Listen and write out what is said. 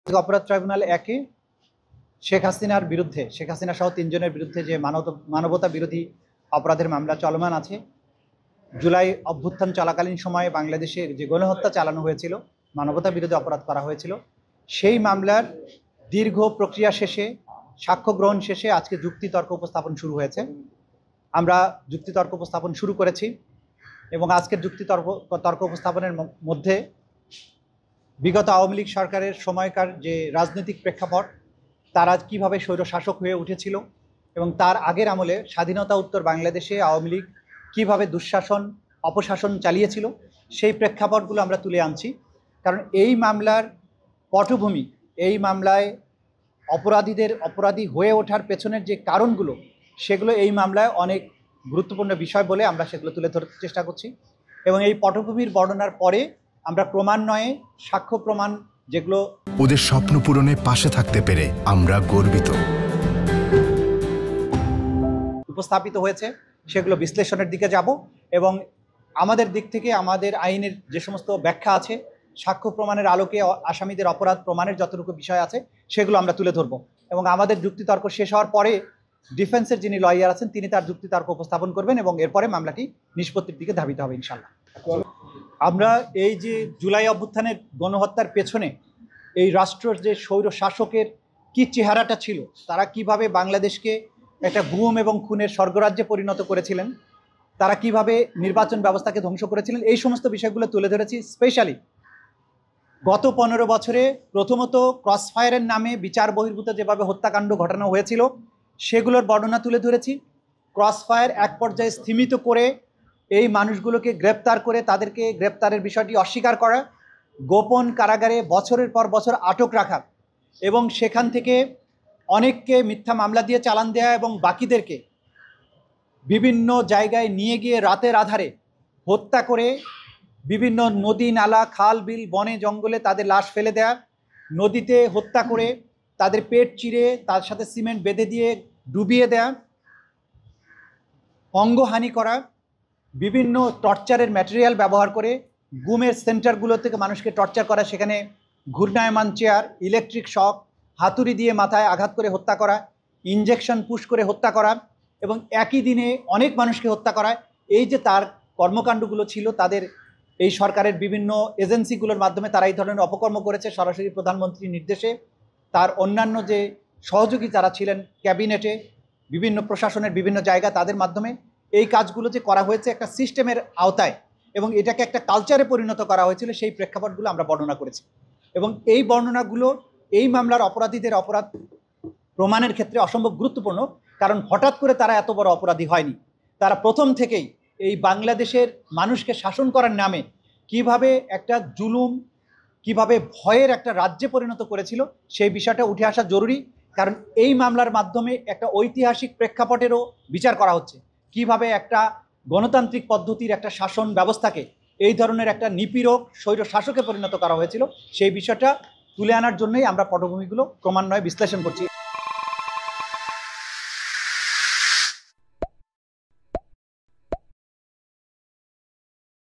অপরাধ ট্রাইব্যুনাল একে শেখ হাসিনার বিরুদ্ধে, শেখ হাসিনা সহ ৩ জনের বিরুদ্ধে যে মানবতা বিরোধী অপরাধের মামলা চলমান আছে। জুলাই অভ্যুত্থান চলাকালীন সময়ে বাংলাদেশে যে গণহত্যা চালানো হয়েছিল, মানবতা বিরোধী অপরাধ করা হয়েছিল, সেই মামলার দীর্ঘ প্রক্রিয়া শেষে, সাক্ষ্য গ্রহণ শেষে আজকে যুক্তিতর্ক উপস্থাপন শুরু হয়েছে। আমরা যুক্তিতর্ক উপস্থাপন শুরু করেছি এবং আজকের তর্ক উপস্থাপনের মধ্যে বিগত আওয়ামী লীগ সরকারের সময়কার যে রাজনৈতিক প্রেক্ষাপট, তারা কীভাবে স্বৈরশাসক হয়ে উঠেছিল এবং তার আগের আমলে স্বাধীনতা উত্তর বাংলাদেশে আওয়ামী লীগ কীভাবে দুঃশাসন অপশাসন চালিয়েছিল, সেই প্রেক্ষাপটগুলো আমরা তুলে আনছি। কারণ এই মামলার পটভূমি, এই মামলায় অপরাধী হয়ে ওঠার পেছনের যে কারণগুলো, সেগুলো এই মামলায় অনেক গুরুত্বপূর্ণ বিষয় বলে আমরা সেগুলো তুলে ধরতে চেষ্টা করছি। এবং এই পটভূমির বর্ণনার পরে আমরা ক্রমান্বয়ে সাক্ষ্য প্রমাণ যেগুলো ওদের স্বপ্ন পূরণে পাশে থাকতে পেরে আমরা গর্বিত উপস্থাপিত হয়েছে, সেগুলো বিশ্লেষণের দিকে যাব এবং আমাদের দিক থেকে আমাদের আইনের যে সমস্ত ব্যাখ্যা আছে, সাক্ষ্য প্রমাণের আলোকে আসামিদের অপরাধ প্রমাণের যতটুকু বিষয় আছে, সেগুলো আমরা তুলে ধরব। এবং আমাদের যুক্তিতর্ক শেষ হওয়ার পরে ডিফেন্সের যিনি লয়ার আছেন, তিনি তার যুক্তিতর্ক উপস্থাপন করবেন এবং এরপরে মামলাটি নিষ্পত্তির দিকে ধাবিত হবে ইনশাল্লাহ। আমরা এই যে জুলাই অভ্যুত্থানের গণহত্যার পেছনে এই রাষ্ট্রের যে স্বৈর শাসকের কি চেহারাটা ছিল, তারা কিভাবে বাংলাদেশকে একটা গুম এবং খুনের স্বর্গরাজ্যে পরিণত করেছিলেন, তারা কিভাবে নির্বাচন ব্যবস্থাকে ধ্বংস করেছিলেন, এই সমস্ত বিষয়গুলো তুলে ধরেছি। স্পেশালি গত 15 বছরে প্রথমত ক্রসফায়ারের নামে বিচার বহির্ভূত যেভাবে হত্যাকাণ্ড ঘটানো হয়েছিল, সেগুলোর বর্ণনা তুলে ধরেছি। ক্রসফায়ার এক পর্যায়ে স্থিমিত করে এই মানুষগুলোকে গ্রেপ্তার করে তাদেরকে গ্রেপ্তারের বিষয়টি অস্বীকার করা, গোপন কারাগারে বছরের পর বছর আটক রাখা এবং সেখান থেকে অনেককে মিথ্যা মামলা দিয়ে চালান দেওয়া এবং বাকিদেরকে বিভিন্ন জায়গায় নিয়ে গিয়ে রাতের আধারে হত্যা করে বিভিন্ন নদী নালা খাল বিল বনে জঙ্গলে তাদের লাশ ফেলে দেয়া, নদীতে হত্যা করে তাদের পেট চিরে তার সাথে সিমেন্ট বেঁধে দিয়ে ডুবিয়ে দেয়া, অঙ্গহানি করা, বিভিন্ন টর্চারের ম্যাটেরিয়াল ব্যবহার করে গুমের সেন্টারগুলো থেকে মানুষকে টর্চার করা, সেখানে ঘূর্ণায়মান চেয়ার, ইলেকট্রিক শক, হাতুড়ি দিয়ে মাথায় আঘাত করে হত্যা করা, ইনজেকশন পুশ করে হত্যা করা এবং একই দিনে অনেক মানুষকে হত্যা করা। এই যে তার কর্মকাণ্ডগুলো ছিল, তাদের এই সরকারের বিভিন্ন এজেন্সিগুলোর মাধ্যমে তারা এই ধরনের অপকর্ম করেছে। সরাসরি প্রধানমন্ত্রীর নির্দেশে তার অন্যান্য যে সহযোগী যারা ছিলেন ক্যাবিনেটে, বিভিন্ন প্রশাসনের বিভিন্ন জায়গা, তাদের মাধ্যমে এই কাজগুলো যে করা হয়েছে একটা সিস্টেমের আওতায় এবং এটাকে একটা কালচারে পরিণত করা হয়েছিল, সেই প্রেক্ষাপটগুলো আমরা বর্ণনা করেছি। এবং এই বর্ণনাগুলো এই মামলার অপরাধীদের অপরাধ প্রমাণের ক্ষেত্রে অসম্ভব গুরুত্বপূর্ণ। কারণ হঠাৎ করে তারা এত বড় অপরাধী হয়নি, তারা প্রথম থেকেই এই বাংলাদেশের মানুষকে শাসন করার নামে কিভাবে একটা জুলুম, কিভাবে ভয়ের একটা রাজ্যে পরিণত করেছিল, সেই বিষয়টা উঠে আসা জরুরি। কারণ এই মামলার মাধ্যমে একটা ঐতিহাসিক প্রেক্ষাপটেরও বিচার করা হচ্ছে, কিভাবে একটা গণতান্ত্রিক পদ্ধতির একটা শাসন ব্যবস্থাকে এই ধরনের একটা নিপীড়ক স্বৈর শাসকে পরিণত করা হয়েছিল, সেই বিষয়টা তুলে আনার জন্যই আমরা পটভূমিগুলো ক্রমান্বয়ে বিশ্লেষণ করছি।